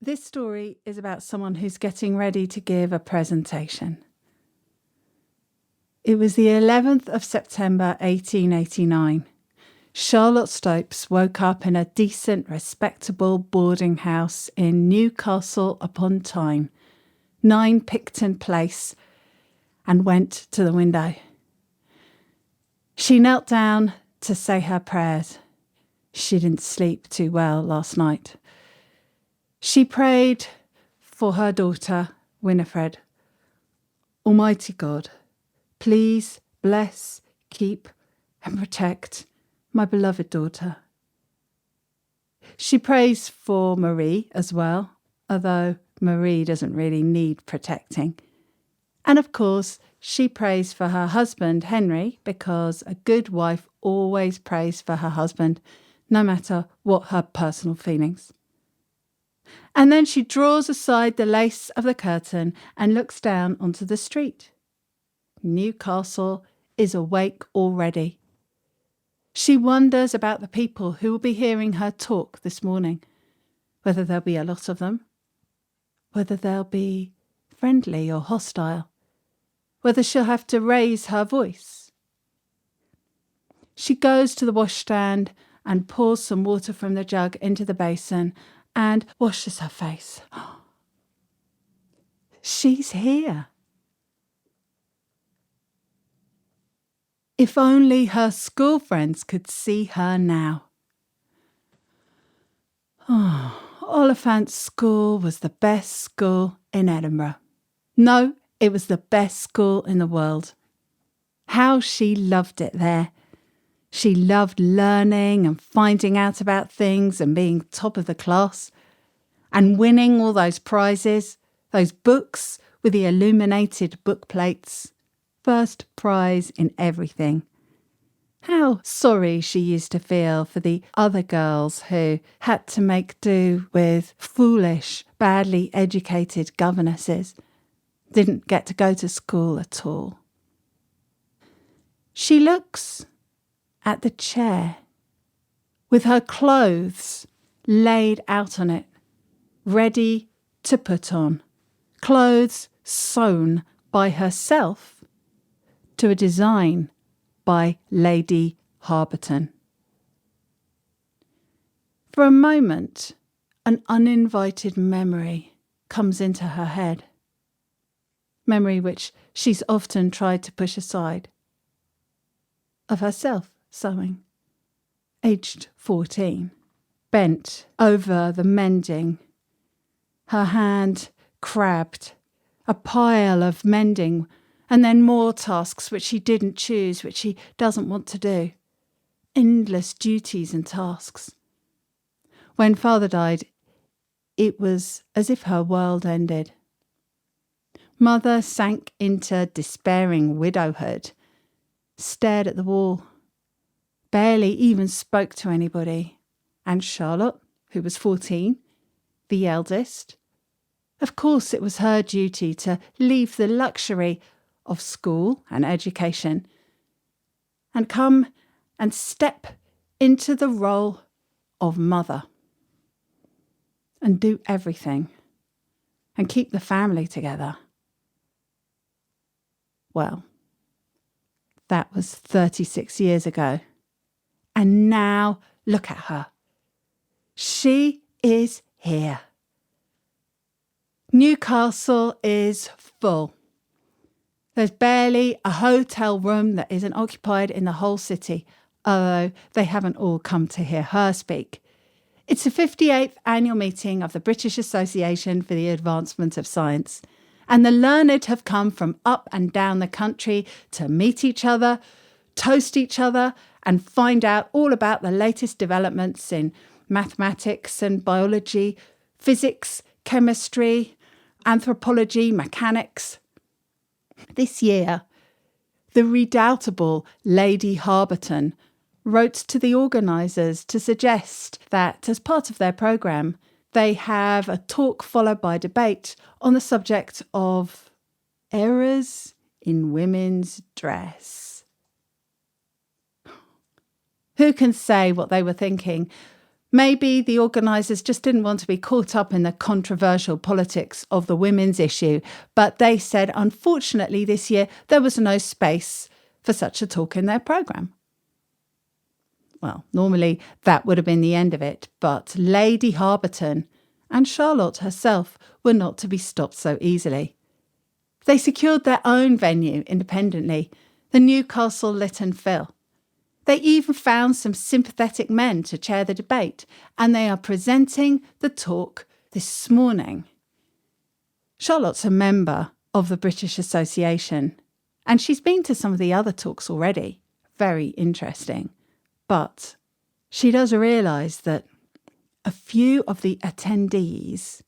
This story is about someone who's getting ready to give a presentation. It was the 11th of September 1889. Charlotte Stopes woke up in a decent, respectable boarding house in Newcastle upon Tyne, 9 Picton Place, and went to the window. She knelt down to say her prayers. She didn't sleep too well last night. She prayed for her daughter, Winifred. Almighty God, please bless, keep, and protect my beloved daughter. She prays for Marie as well, although Marie doesn't really need protecting. And of course, she prays for her husband, Henry, because a good wife always prays for her husband, no matter what her personal feelings. And then she draws aside the lace of the curtain and looks down onto the street. Newcastle is awake already. She wonders about the people who will be hearing her talk this morning, whether there'll be a lot of them, whether they'll be friendly or hostile, whether she'll have to raise her voice. She goes to the washstand and pours some water from the jug into the basin and washes her face. She's here. If only her school friends could see her now. Oliphant's school was the best school in Edinburgh. No, it was the best school in the world. How she loved it there. She loved learning and finding out about things and being top of the class and winning all those prizes, those books with the illuminated book plates. First prize in everything. How sorry she used to feel for the other girls who had to make do with foolish, badly educated governesses, didn't get to go to school at all. She looks at the chair with her clothes laid out on it, ready to put on. Clothes sewn by herself to a design by Lady Harberton. For a moment, an uninvited memory comes into her head. Memory which she's often tried to push aside. Of herself sewing, aged 14, bent over the mending, her hand crabbed, a pile of mending, and then more tasks which she didn't choose, which she doesn't want to do. Endless duties and tasks. When father died, it was as if her world ended. Mother sank into despairing widowhood, stared at the wall, barely even spoke to anybody. And Charlotte, who was 14, the eldest, of course it was her duty to leave the luxury of school and education and come and step into the role of mother and do everything and keep the family together. Well, that was 36 years ago. And now look at her. She is here. Newcastle is full. There's barely a hotel room that isn't occupied in the whole city, although they haven't all come to hear her speak. It's the 58th annual meeting of the British Association for the Advancement of Science, and the learned have come from up and down the country to meet each other, toast each other, and find out all about the latest developments in mathematics and biology, physics, chemistry, anthropology, mechanics. This year, the redoubtable Lady Harberton wrote to the organisers to suggest that, as part of their programme, they have a talk followed by debate on the subject of errors in women's dress. Who can say what they were thinking? Maybe the organisers just didn't want to be caught up in the controversial politics of the women's issue, but they said, unfortunately, this year there was no space for such a talk in their programme. Well, normally that would have been the end of it, but Lady Harberton and Charlotte herself were not to be stopped so easily. They secured their own venue independently, the Newcastle Lytton Phil. They even found some sympathetic men to chair the debate, and they are presenting the talk this morning. Charlotte's a member of the British Association, and she's been to some of the other talks already. Very interesting. But she does realise that a few of the attendees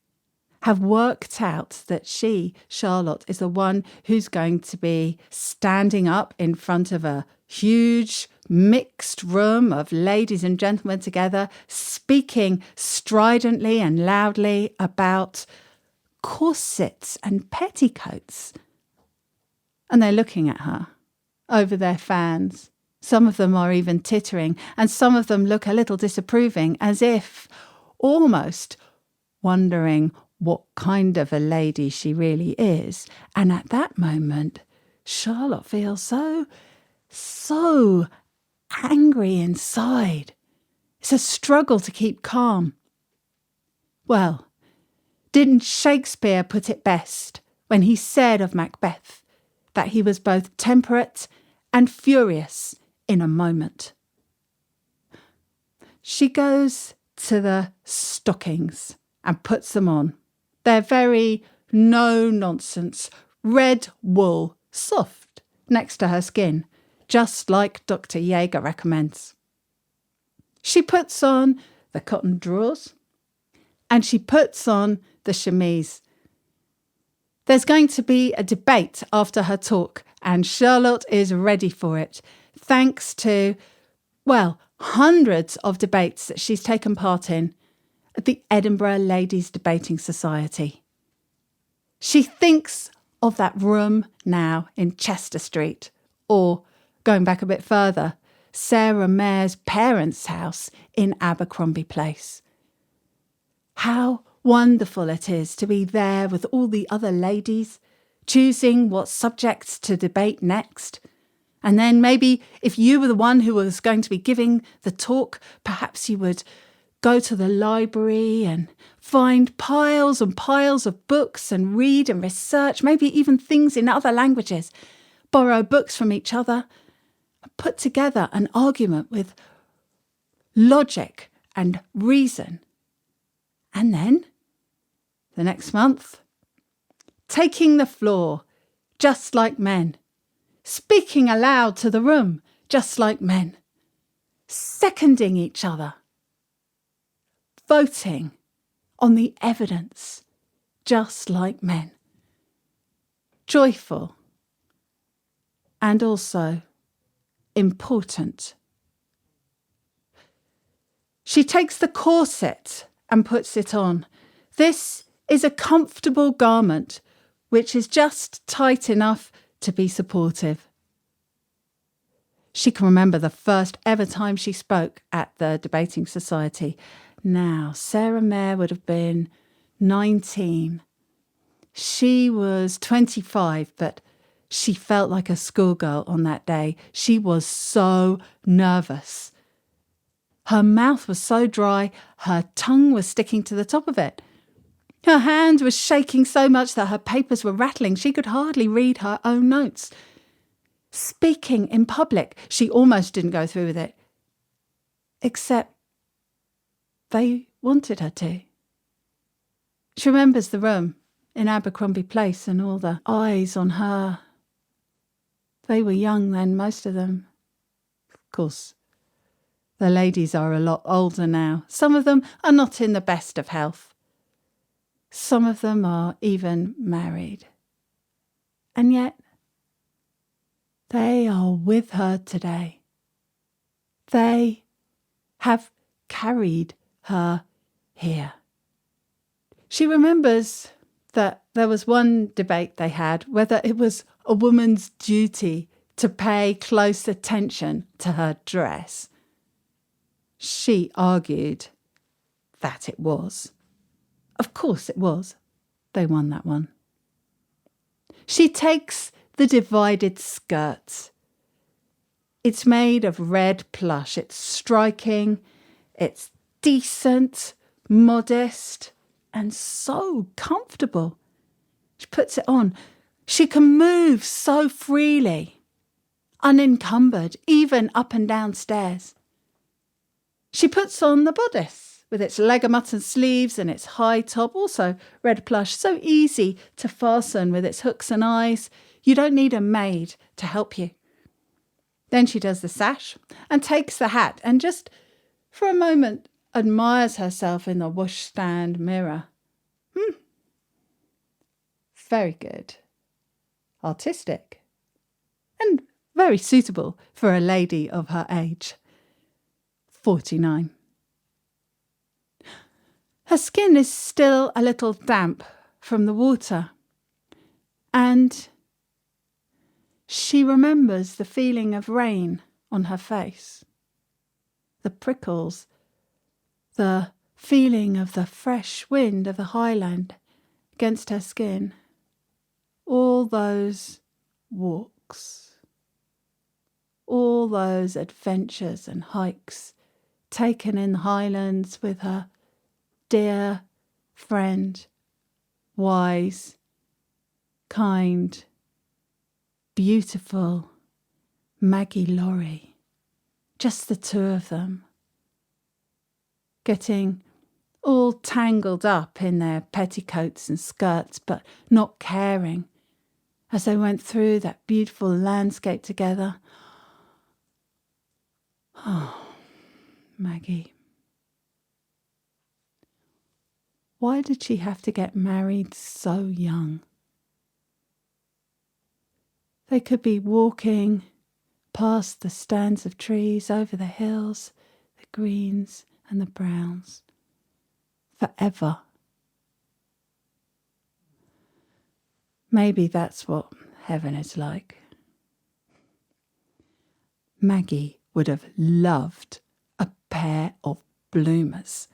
have worked out that she, Charlotte, is the one who's going to be standing up in front of a huge mixed room of ladies and gentlemen together, speaking stridently and loudly about corsets and petticoats. And they're looking at her over their fans. Some of them are even tittering, and some of them look a little disapproving, as if almost wondering what kind of a lady she really is. And at that moment, Charlotte feels so angry inside. It's a struggle to keep calm. Well, didn't Shakespeare put it best when he said of Macbeth that he was both temperate and furious in a moment? She goes to the stockings and puts them on. They're very no-nonsense, red wool, soft next to her skin, just like Dr. Jaeger recommends. She puts on the cotton drawers and she puts on the chemise. There's going to be a debate after her talk, and Charlotte is ready for it, thanks to, well, hundreds of debates that she's taken part in at the Edinburgh Ladies Debating Society. She thinks of that room now in Chester Street, or, going back a bit further, Sarah Mare's parents' house in Abercrombie Place. How wonderful it is to be there with all the other ladies, choosing what subjects to debate next. And then maybe if you were the one who was going to be giving the talk, perhaps you would go to the library and find piles and piles of books and read and research, maybe even things in other languages, borrow books from each other, put together an argument with logic and reason. And then, the next month, taking the floor, just like men, speaking aloud to the room, just like men, seconding each other, voting on the evidence, just like men, joyful and also important. She takes the corset and puts it on. This is a comfortable garment which is just tight enough to be supportive. She can remember the first ever time she spoke at the Debating Society. Now, Sarah Mare would have been 19. She was 25, but she felt like a schoolgirl on that day. She was so nervous. Her mouth was so dry, her tongue was sticking to the top of it. Her hand was shaking so much that her papers were rattling. She could hardly read her own notes. Speaking in public, she almost didn't go through with it. Except they wanted her to. She remembers the room in Abercrombie Place and all the eyes on her. They were young then, most of them. Of course, the ladies are a lot older now. Some of them are not in the best of health. Some of them are even married. And yet, they are with her today. They have carried her here. She remembers that there was one debate they had, whether it was a woman's duty to pay close attention to her dress. She argued that it was. Of course it was. They won that one. She takes the divided skirt. It's made of red plush. It's striking. It's decent, modest, and so comfortable. She puts it on. She can move so freely, unencumbered, even up and down stairs. She puts on the bodice with its leg of mutton sleeves and its high top, also red plush, so easy to fasten with its hooks and eyes. You don't need a maid to help you. Then she does the sash and takes the hat and just for a moment admires herself in the washstand mirror. Very good. Artistic. And very suitable for a lady of her age. 49. Her skin is still a little damp from the water, and she remembers the feeling of rain on her face, the prickles, the feeling of the fresh wind of the highland against her skin, all those walks, all those adventures and hikes taken in the highlands with her dear friend, wise, kind, beautiful Maggie Laurie. Just the two of them, getting all tangled up in their petticoats and skirts, but not caring as they went through that beautiful landscape together. Oh, Maggie. Why did she have to get married so young? They could be walking past the stands of trees, over the hills, the greens and the browns, forever. Maybe that's what heaven is like. Maggie would have loved a pair of bloomers.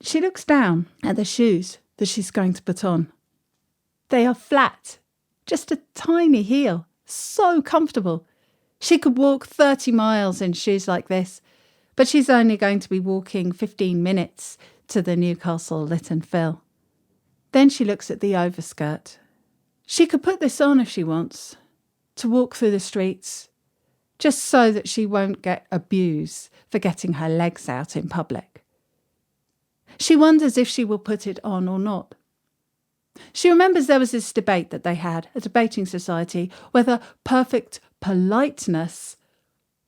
She looks down at the shoes that she's going to put on. They are flat, just a tiny heel, so comfortable. She could walk 30 miles in shoes like this, but she's only going to be walking 15 minutes to the Newcastle Lytton Phil. Then she looks at the overskirt. She could put this on if she wants, to walk through the streets, just so that she won't get abused for getting her legs out in public. She wonders if she will put it on or not. She remembers there was this debate that they had, a debating society, whether perfect politeness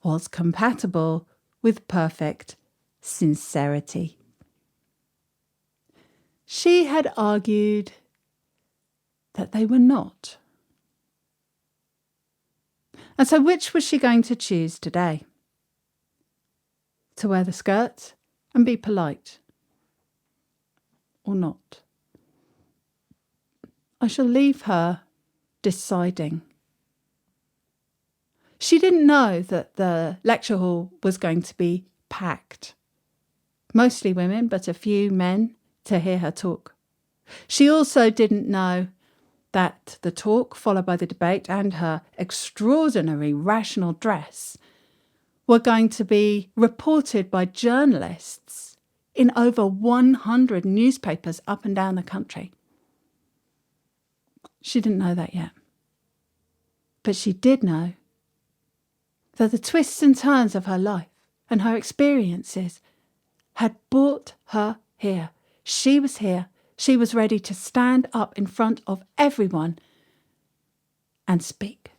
was compatible with perfect sincerity. She had argued that they were not. And so which was she going to choose today? To wear the skirt and be polite, or not? I shall leave her deciding. She didn't know that the lecture hall was going to be packed. Mostly women, but a few men to hear her talk. She also didn't know that the talk, followed by the debate and her extraordinary rational dress, were going to be reported by journalists in over 100 newspapers up and down the country. She didn't know that yet. But she did know that the twists and turns of her life and her experiences had brought her here. She was here. She was ready to stand up in front of everyone and speak.